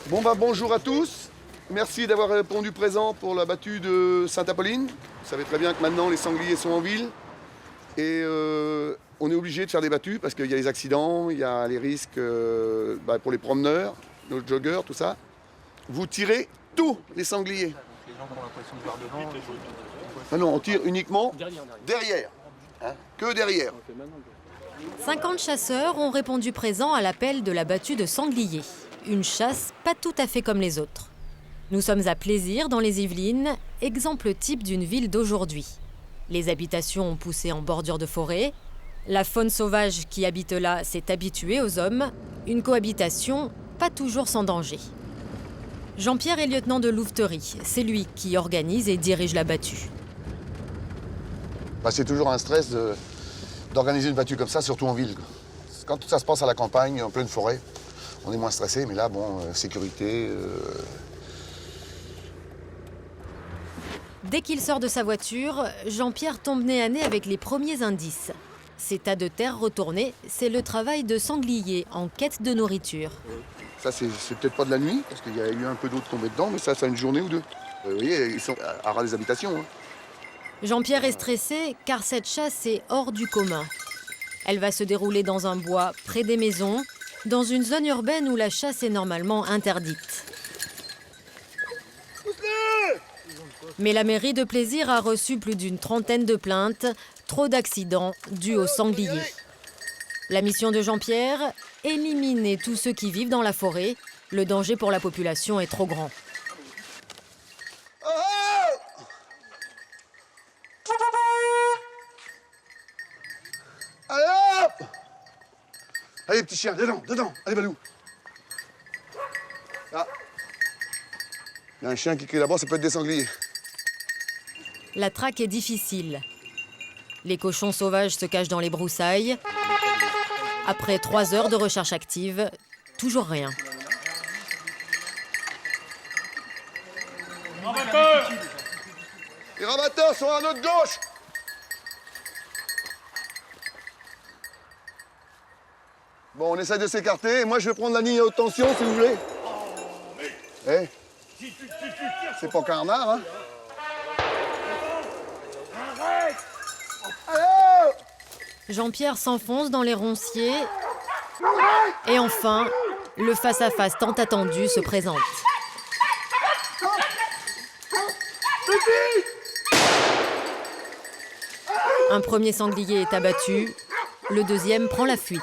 Bon bah bonjour à tous. Merci d'avoir répondu présent pour la battue de Sainte-Apolline. Vous savez très bien que maintenant les sangliers sont en ville et on est obligé de faire des battues parce qu'il y a les accidents, il y a les risques pour les promeneurs, nos joggeurs, tout ça. Vous tirez tous les sangliers. Les gens ont l'impression de voir devant. Ah non, on tire uniquement derrière. Hein, que derrière. 50 chasseurs ont répondu présent à l'appel de la battue de sangliers. Une chasse pas tout à fait comme les autres. Nous sommes à Plaisir, dans les Yvelines, exemple type d'une ville d'aujourd'hui. Les habitations ont poussé en bordure de forêt. La faune sauvage qui habite là s'est habituée aux hommes. Une cohabitation pas toujours sans danger. Jean-Pierre est lieutenant de louveterie. C'est lui qui organise et dirige la battue. C'est toujours un stress d'organiser une battue comme ça, surtout en ville. Quand ça se passe à la campagne, en pleine forêt, on est moins stressé, mais là, sécurité. Dès qu'il sort de sa voiture, Jean-Pierre tombe nez à nez avec les premiers indices. Ces tas de terre retournés, c'est le travail de sangliers en quête de nourriture. Ça, c'est peut-être pas de la nuit, parce qu'il y a eu un peu d'eau tombée dedans, mais ça a une journée ou deux. Vous voyez, ils sont à ras des habitations. Hein. Jean-Pierre est stressé car cette chasse est hors du commun. Elle va se dérouler dans un bois près des maisons, dans une zone urbaine où la chasse est normalement interdite. Mais la mairie de Plaisir a reçu plus d'une trentaine de plaintes, trop d'accidents dus aux sangliers. La mission de Jean-Pierre, éliminer tous ceux qui vivent dans la forêt. Le danger pour la population est trop grand. Allez hop! Allez petit chien, dedans, allez Balou. Ah. Il y a un chien qui crie là-bas, ça peut être des sangliers. La traque est difficile. Les cochons sauvages se cachent dans les broussailles. Après 3 heures de recherche active, toujours rien. Les rabatteurs sont à notre gauche. Bon, on essaie de s'écarter. Moi, je vais prendre la ligne à haute tension, si vous voulez. Eh, c'est pas Carnard, hein. Jean-Pierre s'enfonce dans les ronciers. Et enfin, le face-à-face tant attendu se présente. Un premier sanglier est abattu. Le deuxième prend la fuite.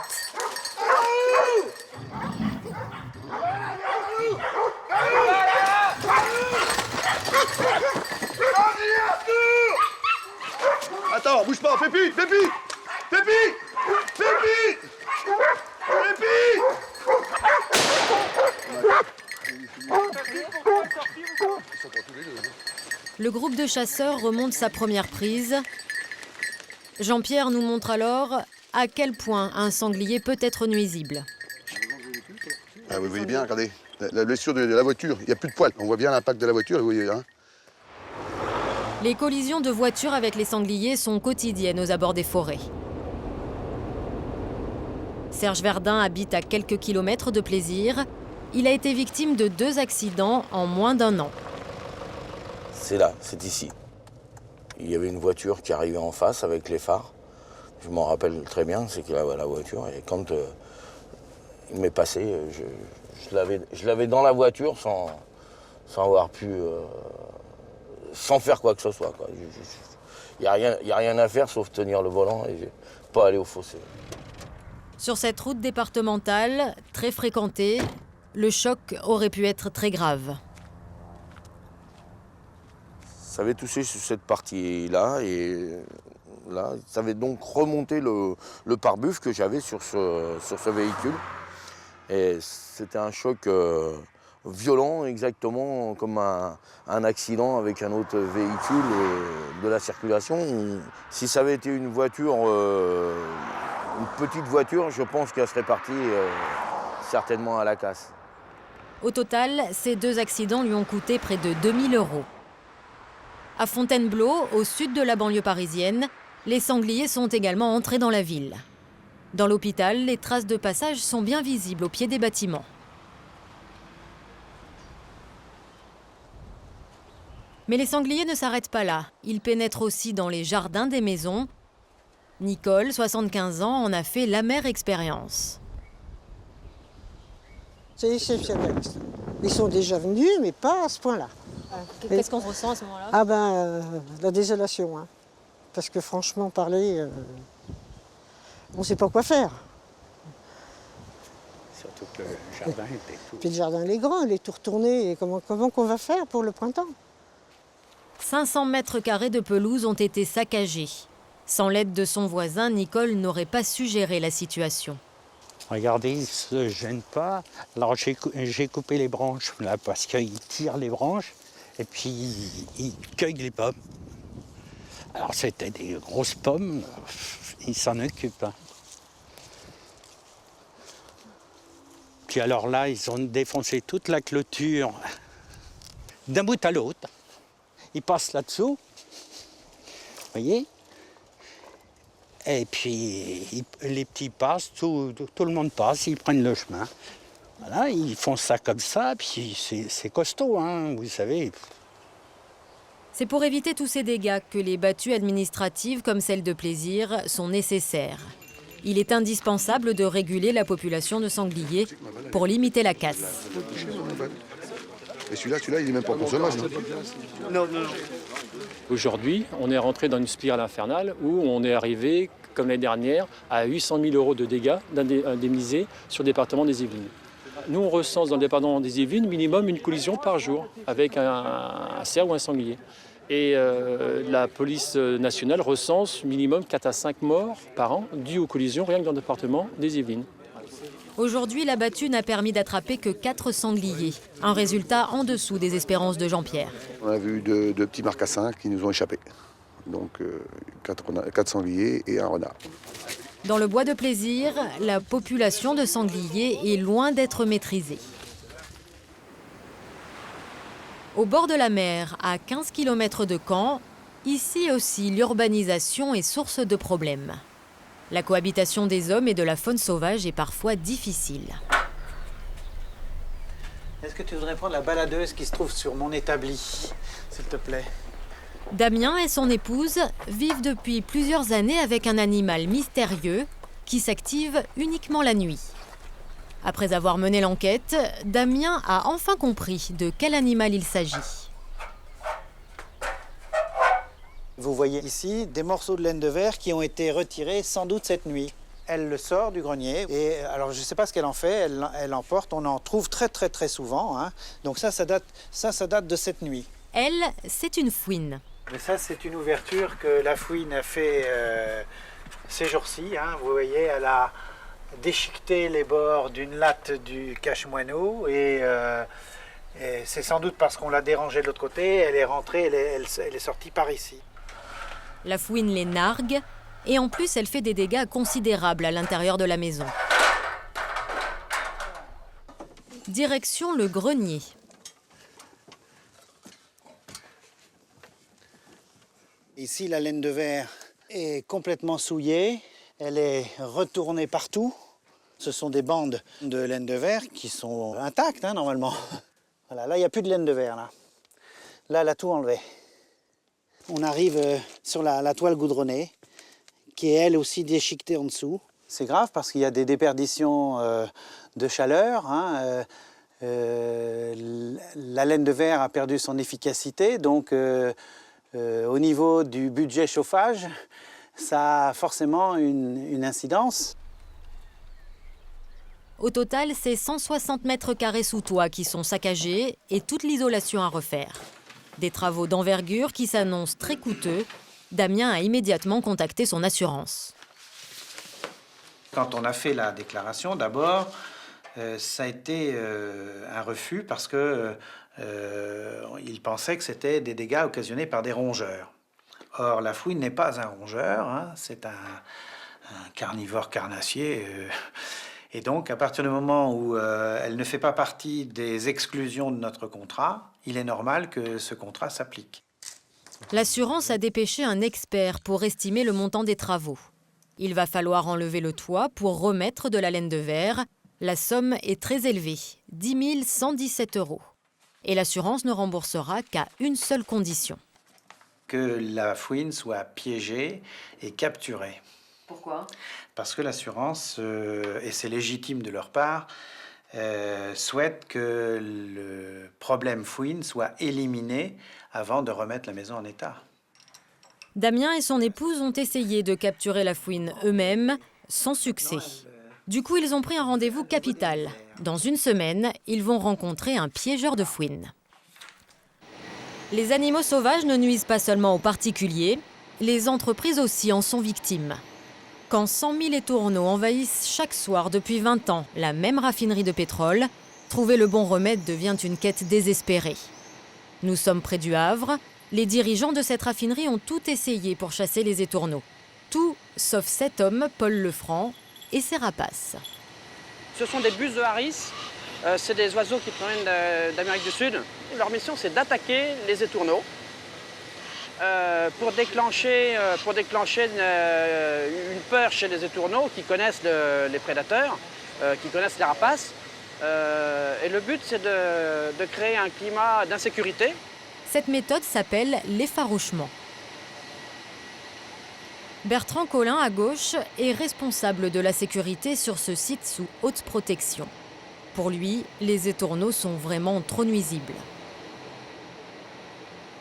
Attends, bouge pas, Pépi! Le groupe de chasseurs remonte sa première prise. Jean-Pierre nous montre alors à quel point un sanglier peut être nuisible. Ah, vous voyez bien, regardez, la blessure de la voiture, il n'y a plus de poils. On voit bien l'impact de la voiture, vous voyez, hein. Les collisions de voitures avec les sangliers sont quotidiennes aux abords des forêts. Serge Verdun habite à quelques kilomètres de Plaisir. Il a été victime de 2 accidents en moins d'1 an. C'est là, c'est ici. Il y avait une voiture qui arrivait en face avec les phares. Je m'en rappelle très bien, c'est que la voiture, et quand il m'est passé, je l'avais dans la voiture sans avoir pu... sans faire quoi que ce soit. Il n'y a rien à faire sauf tenir le volant et pas aller au fossé. Sur cette route départementale, très fréquentée, le choc aurait pu être très grave. Ça avait touché sur cette partie-là et là, ça avait donc remonté le pare-buff que j'avais sur ce véhicule. Et c'était un choc violent, exactement comme un accident avec un autre véhicule de la circulation. Si ça avait été une voiture, une petite voiture, je pense qu'elle serait partie certainement à la casse. Au total, ces 2 accidents lui ont coûté près de 2 000 €. À Fontainebleau, au sud de la banlieue parisienne, les sangliers sont également entrés dans la ville. Dans l'hôpital, les traces de passage sont bien visibles au pied des bâtiments. Mais les sangliers ne s'arrêtent pas là. Ils pénètrent aussi dans les jardins des maisons. Nicole, 75 ans, en a fait l'amère expérience. C'est exceptionnel. Ils sont déjà venus, mais pas à ce point-là. Qu'est-ce qu'on ressent à ce moment-là? Ah ben, la désolation. Hein. Parce que franchement, parler, on ne sait pas quoi faire. Surtout que le jardin était tout... Puis le jardin, il est grand, il est tout retourné. Et comment qu'on va faire pour le printemps? 500 mètres carrés de pelouse ont été saccagés. Sans l'aide de son voisin, Nicole n'aurait pas su gérer la situation. Regardez, il ne se gêne pas. Alors j'ai coupé les branches là parce qu'il tire les branches et puis il cueille les pommes. Alors c'était des grosses pommes, il s'en occupe. Puis alors là, ils ont défoncé toute la clôture d'un bout à l'autre. Ils passent là-dessous, vous voyez? Et puis les petits passent, tout le monde passe, ils prennent le chemin. Voilà, ils font ça comme ça, puis c'est costaud, hein, vous savez. C'est pour éviter tous ces dégâts que les battues administratives comme celles de plaisir sont nécessaires. Il est indispensable de réguler la population de sangliers pour limiter la casse. Et celui-là, il n'est même pas consommable. Non. Aujourd'hui, on est rentré dans une spirale infernale où on est arrivé, comme l'année dernière, à 800 000 € de dégâts indemnisés sur le département des Yvelines. Nous, on recense dans le département des Yvelines minimum une collision par jour avec un cerf ou un sanglier. Et la police nationale recense minimum 4 à 5 morts par an dues aux collisions rien que dans le département des Yvelines. Aujourd'hui, la battue n'a permis d'attraper que 4 sangliers, un résultat en dessous des espérances de Jean-Pierre. On a vu deux petits marcassins qui nous ont échappé. Donc 4 sangliers et un renard. Dans le bois de plaisir, la population de sangliers est loin d'être maîtrisée. Au bord de la mer, à 15 km de Caen, ici aussi l'urbanisation est source de problèmes. La cohabitation des hommes et de la faune sauvage est parfois difficile. Est-ce que tu voudrais prendre la baladeuse qui se trouve sur mon établi, s'il te plaît? Damien et son épouse vivent depuis plusieurs années avec un animal mystérieux qui s'active uniquement la nuit. Après avoir mené l'enquête, Damien a enfin compris de quel animal il s'agit. Vous voyez ici des morceaux de laine de verre qui ont été retirés sans doute cette nuit. Elle le sort du grenier et alors je ne sais pas ce qu'elle en fait, elle l'emporte, on en trouve très souvent. Hein. Donc ça date de cette nuit. Elle, c'est une fouine. Mais ça c'est une ouverture que la fouine a fait ces jours-ci. Hein. Vous voyez, elle a déchiqueté les bords d'une latte du cache-moineau et c'est sans doute parce qu'on l'a dérangée de l'autre côté, elle est rentrée, elle est sortie par ici. La fouine les nargue et en plus elle fait des dégâts considérables à l'intérieur de la maison. Direction le grenier. Ici, la laine de verre est complètement souillée, elle est retournée partout. Ce sont des bandes de laine de verre qui sont intactes, hein, normalement. Voilà, là, il n'y a plus de laine de verre. Là, elle a tout enlevé. On arrive sur la toile goudronnée, qui est elle aussi déchiquetée en dessous. C'est grave parce qu'il y a des déperditions de chaleur. Hein, la laine de verre a perdu son efficacité, donc au niveau du budget chauffage, ça a forcément une incidence. Au total, c'est 160 mètres carrés sous toit qui sont saccagés et toute l'isolation à refaire. Des travaux d'envergure qui s'annoncent très coûteux. Damien a immédiatement contacté son assurance. Quand on a fait la déclaration, d'abord, ça a été un refus parce qu'ils pensaient que c'était des dégâts occasionnés par des rongeurs. Or, la fouine n'est pas un rongeur, hein, c'est un carnivore carnassier. Et donc, à partir du moment où elle ne fait pas partie des exclusions de notre contrat, il est normal que ce contrat s'applique. L'assurance a dépêché un expert pour estimer le montant des travaux. Il va falloir enlever le toit pour remettre de la laine de verre. La somme est très élevée, 10 117 €. Et l'assurance ne remboursera qu'à une seule condition. Que la fouine soit piégée et capturée. Pourquoi? Parce que l'assurance, et c'est légitime de leur part, souhaite que le problème fouine soit éliminé avant de remettre la maison en état. Damien et son épouse ont essayé de capturer la fouine eux-mêmes, sans succès. Du coup, ils ont pris un rendez-vous capital. Dans une semaine, ils vont rencontrer un piégeur de fouine. Les animaux sauvages ne nuisent pas seulement aux particuliers, les entreprises aussi en sont victimes. Quand 100 000 étourneaux envahissent chaque soir depuis 20 ans la même raffinerie de pétrole, trouver le bon remède devient une quête désespérée. Nous sommes près du Havre. Les dirigeants de cette raffinerie ont tout essayé pour chasser les étourneaux. Tout sauf cet homme, Paul Lefranc, et ses rapaces. Ce sont des bus de Harris. C'est des oiseaux qui proviennent d'Amérique du Sud. Leur mission, c'est d'attaquer les étourneaux pour déclencher une peur chez les étourneaux qui connaissent les prédateurs, qui connaissent les rapaces. Et le but, c'est de créer un climat d'insécurité. Cette méthode s'appelle l'effarouchement. Bertrand Collin, à gauche, est responsable de la sécurité sur ce site sous haute protection. Pour lui, les étourneaux sont vraiment trop nuisibles.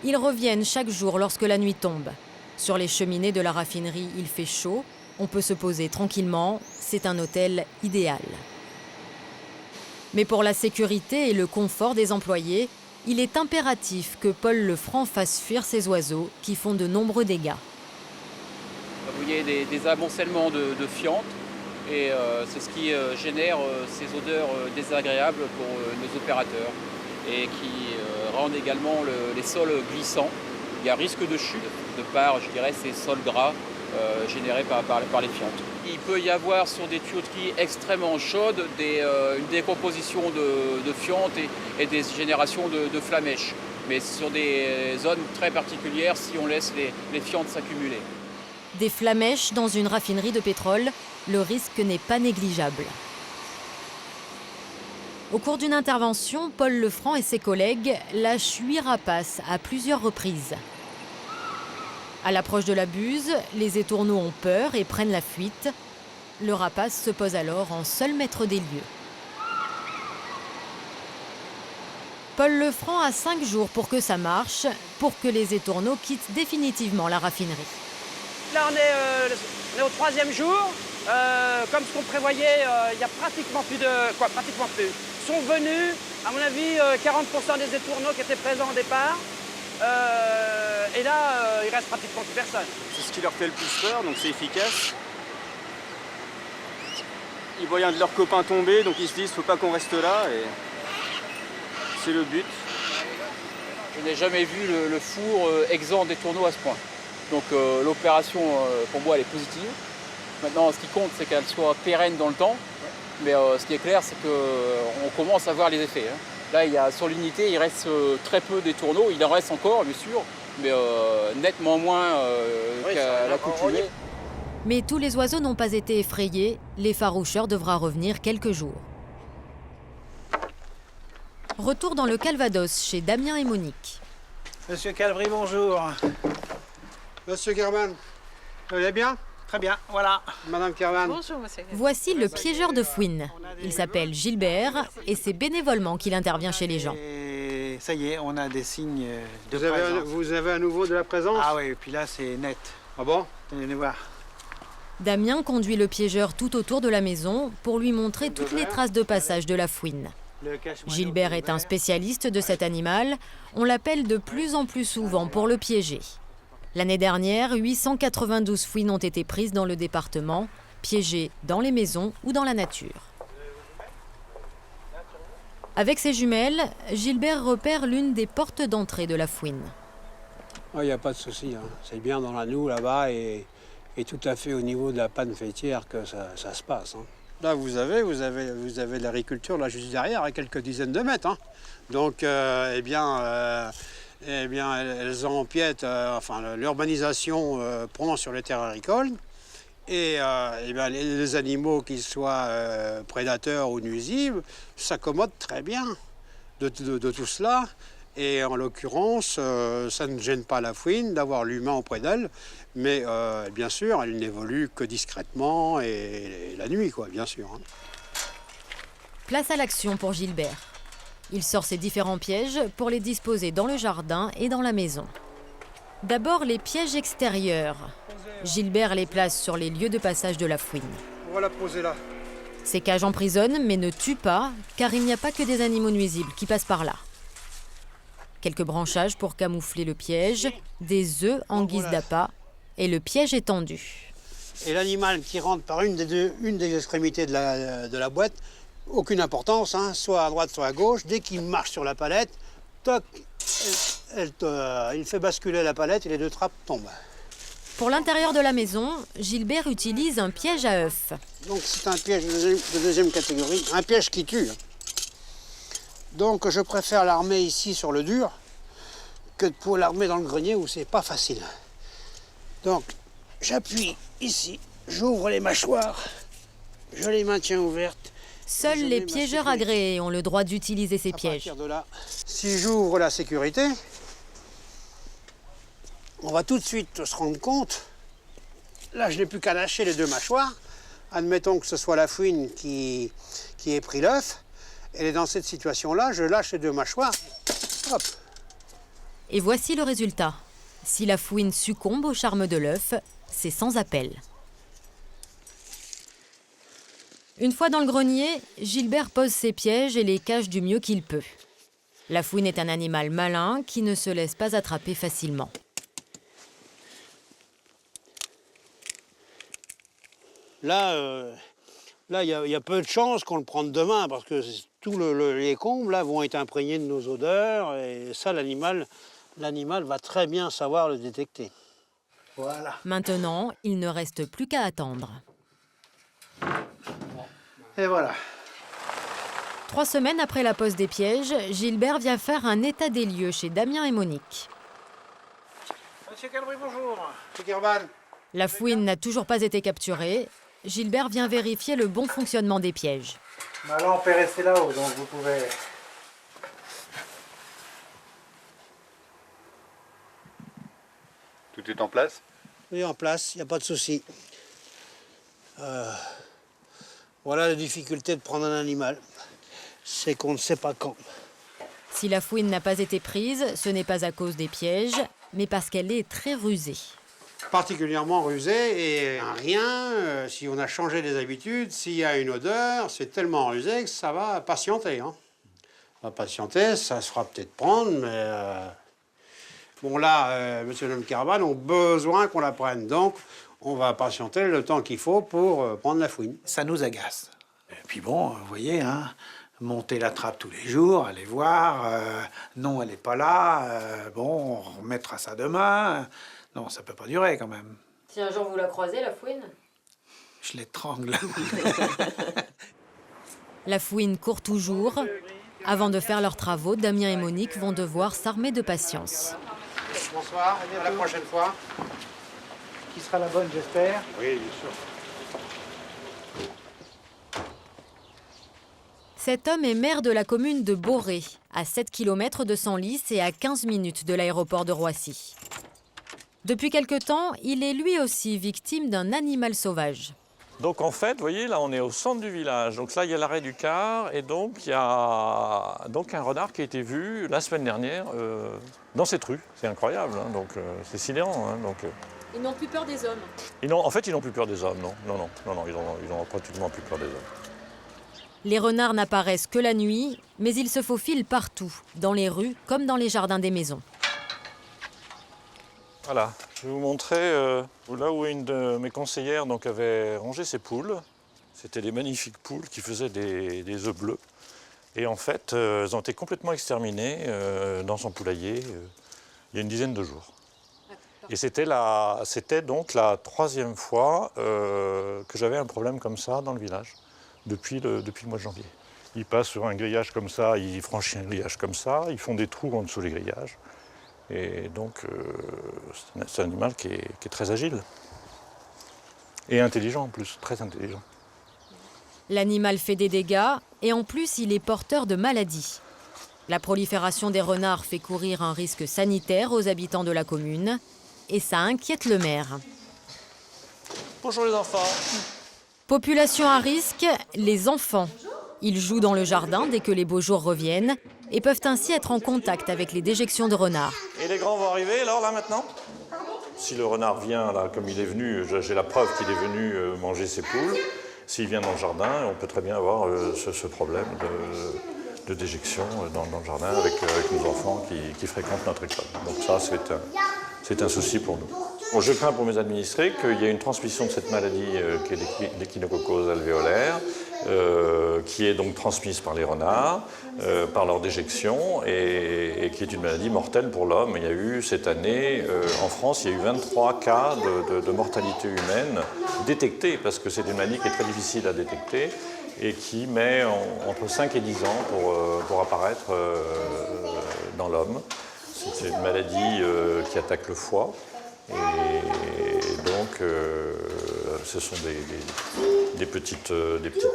Ils reviennent chaque jour lorsque la nuit tombe. Sur les cheminées de la raffinerie, il fait chaud, on peut se poser tranquillement, c'est un hôtel idéal. Mais pour la sécurité et le confort des employés, il est impératif que Paul Lefranc fasse fuir ces oiseaux qui font de nombreux dégâts. Vous voyez des amoncellements de fientes et c'est ce qui génère ces odeurs désagréables pour nos opérateurs et qui rendent également les sols glissants. Il y a risque de chute de par, je dirais, ces sols gras générés par les fientes. Il peut y avoir sur des tuyauteries extrêmement chaudes une décomposition de fientes et des générations de flamèches. Mais sur des zones très particulières si on laisse les fientes s'accumuler. Des flamèches dans une raffinerie de pétrole, le risque n'est pas négligeable. Au cours d'une intervention, Paul Lefranc et ses collègues lâchent 8 rapaces à plusieurs reprises. À l'approche de la buse, les étourneaux ont peur et prennent la fuite. Le rapace se pose alors en seul maître des lieux. Paul Lefranc a 5 jours pour que ça marche, pour que les étourneaux quittent définitivement la raffinerie. Là, on est au 3e jour. Comme ce qu'on prévoyait, il n'y a pratiquement plus pratiquement plus. Sont venus, à mon avis, 40% des étourneaux qui étaient présents au départ. Et là, il reste pratiquement plus personne. C'est ce qui leur fait le plus peur, donc c'est efficace. Ils voient un de leurs copains tomber, donc ils se disent faut pas qu'on reste là, et c'est le but. Je n'ai jamais vu le four exempt d'étourneaux à ce point. Donc l'opération, pour moi, elle est positive. Maintenant, ce qui compte, c'est qu'elle soit pérenne dans le temps. Mais ce qui est clair, c'est qu'on commence à voir les effets. Là, sur l'unité, il reste très peu d'étourneaux. Il en reste encore, bien sûr, mais nettement moins qu'à l'accoutumée. Mais tous les oiseaux n'ont pas été effrayés. L'effaroucheur devra revenir quelques jours. Retour dans le Calvados, chez Damien et Monique. Monsieur Calvry, bonjour. Monsieur Kerman, vous allez bien? Très bien, voilà. Madame Kerman. Bonjour, monsieur. Voici le piégeur de fouine. Il s'appelle Gilbert et c'est bénévolement qu'il intervient chez les gens. Et ça y est, on a des signes de Vous présence. avez à nouveau de la présence? Ah oui, et puis là, c'est net. Ah bon? Venez voir. Damien conduit le piégeur tout autour de la maison pour lui montrer toutes les traces de passage de la fouine. Gilbert est un spécialiste de cet animal. On l'appelle de plus en plus souvent pour le piéger. L'année dernière, 892 fouines ont été prises dans le département, piégées dans les maisons ou dans la nature. Avec ses jumelles, Gilbert repère l'une des portes d'entrée de la fouine. Il n'y a pas de souci, hein. C'est bien dans la noue là-bas et tout à fait au niveau de la panne fêtière que ça se passe. Hein. Là, vous avez l'agriculture là juste derrière, à quelques dizaines de mètres. Hein. Donc, elles empiètent, l'urbanisation prend sur les terres agricoles. Et les animaux, qu'ils soient prédateurs ou nuisibles, s'accommodent très bien. de tout cela. Et en l'occurrence, ça ne gêne pas la fouine d'avoir l'humain auprès d'elle, mais bien sûr, elle n'évolue que discrètement et la nuit, quoi, bien sûr. Hein. Place à l'action pour Gilbert. Il sort ses différents pièges pour les disposer dans le jardin et dans la maison. D'abord, les pièges extérieurs. Gilbert les place sur les lieux de passage de la fouine. On va la poser là. Ces cages emprisonnent mais ne tuent pas, car il n'y a pas que des animaux nuisibles qui passent par là. Quelques branchages pour camoufler le piège, des œufs en guise d'appât, et le piège est tendu. Et l'animal qui rentre par une des extrémités de la boîte, aucune importance, hein, soit à droite, soit à gauche, dès qu'il marche sur la palette, toc, il fait basculer la palette et les deux trappes tombent. Pour l'intérieur de la maison, Gilbert utilise un piège à œufs. Donc c'est un piège de deuxième catégorie, un piège qui tue. Donc je préfère l'armer ici sur le dur que pour l'armer dans le grenier où c'est pas facile. Donc j'appuie ici, j'ouvre les mâchoires, je les maintiens ouvertes. Seuls les piégeurs agréés ont le droit d'utiliser ces pièges. De là, si j'ouvre la sécurité, on va tout de suite se rendre compte. Là, je n'ai plus qu'à lâcher les deux mâchoires. Admettons que ce soit la fouine qui ait pris l'œuf. Et dans cette situation-là, je lâche les deux mâchoires. Hop. Et voici le résultat. Si la fouine succombe au charme de l'œuf, c'est sans appel. Une fois dans le grenier, Gilbert pose ses pièges et les cache du mieux qu'il peut. La fouine est un animal malin qui ne se laisse pas attraper facilement. Là, il y a peu de chances qu'on le prenne demain parce que tous les combes là, vont être imprégnés de nos odeurs et ça, l'animal va très bien savoir le détecter. Voilà. Maintenant, il ne reste plus qu'à attendre. Et voilà. 3 semaines après la pose des pièges, Gilbert vient faire un état des lieux chez Damien et Monique. Monsieur Calbry, bonjour. Monsieur Kerban. La fouine n'a toujours pas été capturée. Gilbert vient vérifier le bon fonctionnement des pièges. Ma lampe est restée là-haut, donc vous pouvez... Tout est en place? Oui, en place, il n'y a pas de souci. Voilà la difficulté de prendre un animal. C'est qu'on ne sait pas quand. Si la fouine n'a pas été prise, ce n'est pas à cause des pièges, mais parce qu'elle est très rusée. Particulièrement rusé et rien, si on a changé les habitudes, s'il y a une odeur, c'est tellement rusé que ça va patienter. Hein. Ça va patienter, ça se fera peut-être prendre, mais... Bon là, monsieur le Kerban ont besoin qu'on la prenne, donc on va patienter le temps qu'il faut pour prendre la fouine. Ça nous agace. Et puis bon, vous voyez, hein, monter la trappe tous les jours, aller voir, non, elle n'est pas là, bon, on remettra ça demain. Non, ça peut pas durer quand même. Si un jour vous la croisez, la fouine? Je l'étrangle. La fouine court toujours. Avant de faire leurs travaux, Damien et Monique vont devoir s'armer de patience. Bonsoir, à la prochaine fois. Qui sera la bonne, j'espère. Oui, bien sûr. Cet homme est maire de la commune de Boré, à 7 km de Senlis et à 15 minutes de l'aéroport de Roissy. Depuis quelque temps, il est lui aussi victime d'un animal sauvage. Donc en fait, vous voyez, là on est au centre du village. Donc là il y a l'arrêt du car et donc il y a un renard qui a été vu la semaine dernière dans cette rue. C'est incroyable, hein, donc c'est sidérant. Hein, Ils n'ont plus peur des hommes. En fait, ils n'ont plus peur des hommes, non, ils ont pratiquement plus peur des hommes. Les renards n'apparaissent que la nuit, mais ils se faufilent partout, dans les rues comme dans les jardins des maisons. Voilà, je vais vous montrer là où une de mes conseillères avait rangé ses poules. C'était des magnifiques poules qui faisaient des œufs bleus. Et en fait, elles ont été complètement exterminées dans son poulailler il y a une dizaine de jours. Et c'était donc la 3e fois que j'avais un problème comme ça dans le village, depuis le mois de janvier. Ils passent sur un grillage comme ça, ils franchissent un grillage comme ça, ils font des trous en dessous des grillages. Et donc, c'est un animal qui est très agile. Et intelligent en plus, très intelligent. L'animal fait des dégâts et en plus, il est porteur de maladies. La prolifération des renards fait courir un risque sanitaire aux habitants de la commune et ça inquiète le maire. Bonjour les enfants. Population à risque, les enfants. Ils jouent dans le jardin dès que les beaux jours reviennent et peuvent ainsi être en contact avec les déjections de renards. Et les grands vont arriver alors là maintenant? Si le renard vient là comme il est venu, j'ai la preuve qu'il est venu manger ses poules. S'il vient dans le jardin, on peut très bien avoir ce problème de déjection dans le jardin avec nos enfants qui fréquentent notre école. Donc ça, c'est un souci pour nous. Bon, je crains pour mes administrés qu'il y ait une transmission de cette maladie qui est l'échinococose alvéolaire, qui est donc transmise par les renards, par leur déjection, et qui est une maladie mortelle pour l'homme. Il y a eu cette année, en France, il y a eu 23 cas de mortalité humaine détectés, parce que c'est une maladie qui est très difficile à détecter et qui met entre 5 et 10 ans pour apparaître dans l'homme. C'est une maladie qui attaque le foie. Et donc, ce sont des petites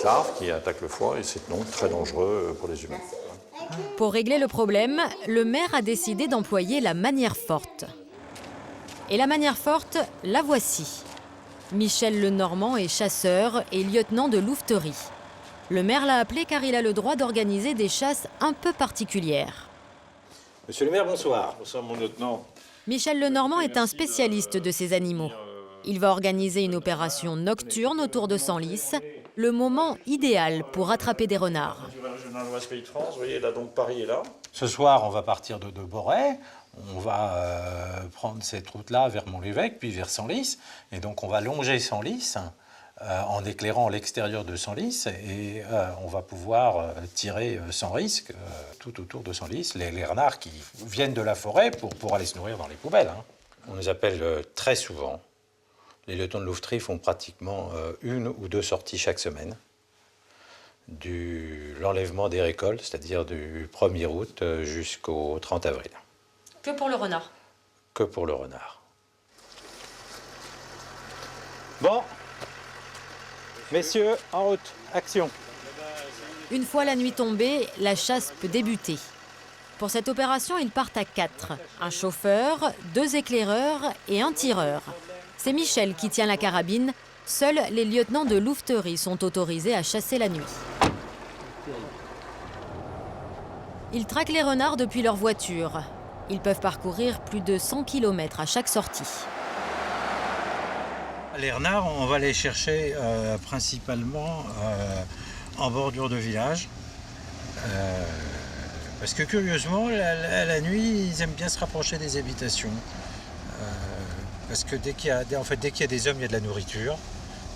larves qui attaquent le foie et c'est donc très dangereux pour les humains. Pour régler le problème, le maire a décidé d'employer la manière forte. Et la manière forte, la voici. Michel Lenormand est chasseur et lieutenant de louveterie. Le maire l'a appelé car il a le droit d'organiser des chasses un peu particulières. Monsieur le maire, bonsoir. Bonsoir mon lieutenant. Michel Lenormand est un spécialiste de ces animaux. Il va organiser une opération nocturne autour de Senlis, le moment idéal pour attraper des renards. Vous voyez, là, donc Paris est là. Ce soir, on va partir de Boré. On va prendre cette route-là vers Mont-l'Évêque, puis vers Senlis. Et donc, on va longer Senlis en éclairant l'extérieur de Senlis. Et on va pouvoir tirer sans risque tout autour de Senlis les renards qui viennent de la forêt pour aller se nourrir dans les poubelles. On nous appelle très souvent. Les lieutenants de louveterie font pratiquement 1 ou 2 sorties chaque semaine. L'enlèvement des récoltes, c'est-à-dire du 1er août jusqu'au 30 avril. Que pour le renard? Que pour le renard. Bon, messieurs, en route, action. Une fois la nuit tombée, la chasse peut débuter. Pour cette opération, ils partent à 4. Un chauffeur, 2 éclaireurs et un tireur. C'est Michel qui tient la carabine. Seuls les lieutenants de louveterie sont autorisés à chasser la nuit. Ils traquent les renards depuis leur voiture. Ils peuvent parcourir plus de 100 km à chaque sortie. Les renards, on va les chercher principalement en bordure de village. Parce que curieusement, la nuit, ils aiment bien se rapprocher des habitations. Parce que dès qu'il y a des hommes, il y a de la nourriture.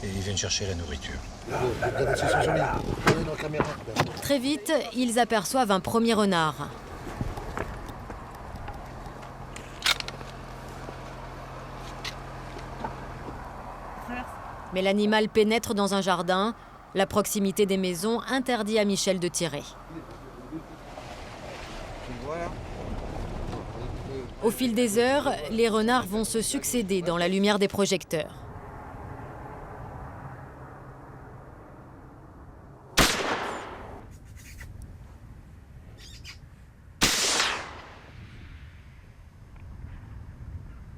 Et ils viennent chercher la nourriture. Très vite, ils aperçoivent un premier renard. Mais l'animal pénètre dans un jardin. La proximité des maisons interdit à Michel de tirer. Au fil des heures, les renards vont se succéder dans la lumière des projecteurs.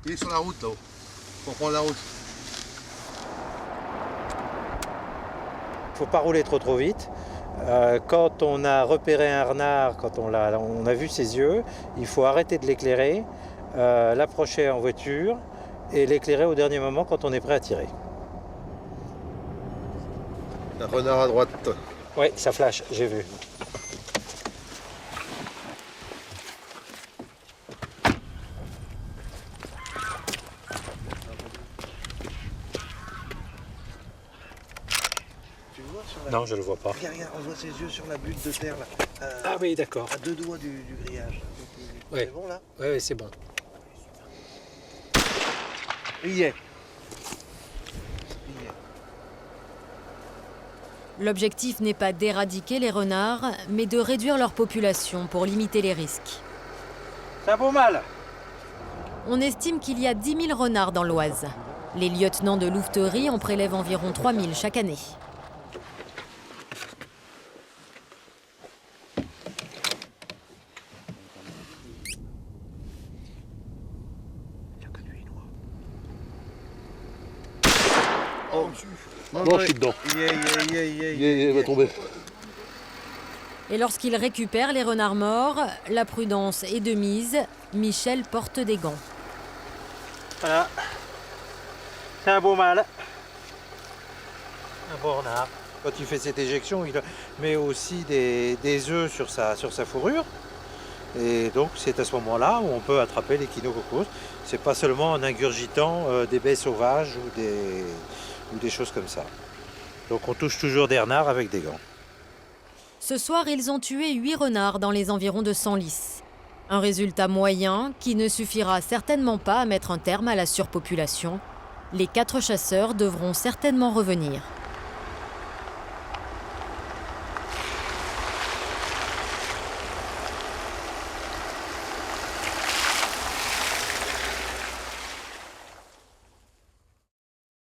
Il est sur la route là-haut. Faut prendre la route. Faut pas rouler trop vite. Quand on a repéré un renard, quand on a vu ses yeux, il faut arrêter de l'éclairer, l'approcher en voiture et l'éclairer au dernier moment quand on est prêt à tirer. Un renard à droite. Oui, ça flash, j'ai vu. Non, je le vois pas. Regarde, on voit ses yeux sur la butte de terre là. Ah oui, d'accord. À 2 doigts du grillage. Ouais. C'est bon là? Oui, c'est bon. Il y est. L'objectif n'est pas d'éradiquer les renards, mais de réduire leur population pour limiter les risques. Ça vaut mal. On estime qu'il y a 10 000 renards dans l'Oise. Les lieutenants de louveterie en prélèvent environ 3 000 chaque année. Non, je suis dedans. Il va tomber. Et lorsqu'il récupère les renards morts, la prudence est de mise. Michel porte des gants. Voilà. C'est un beau mâle. Un beau renard. Quand il fait cette éjection, il met aussi des œufs sur sa fourrure. Et donc c'est à ce moment-là où on peut attraper l'échinococos. C'est pas seulement en ingurgitant des baies sauvages ou des choses comme ça. Donc on touche toujours des renards avec des gants. Ce soir, ils ont tué 8 renards dans les environs de Senlis. Un résultat moyen qui ne suffira certainement pas à mettre un terme à la surpopulation. Les 4 chasseurs devront certainement revenir.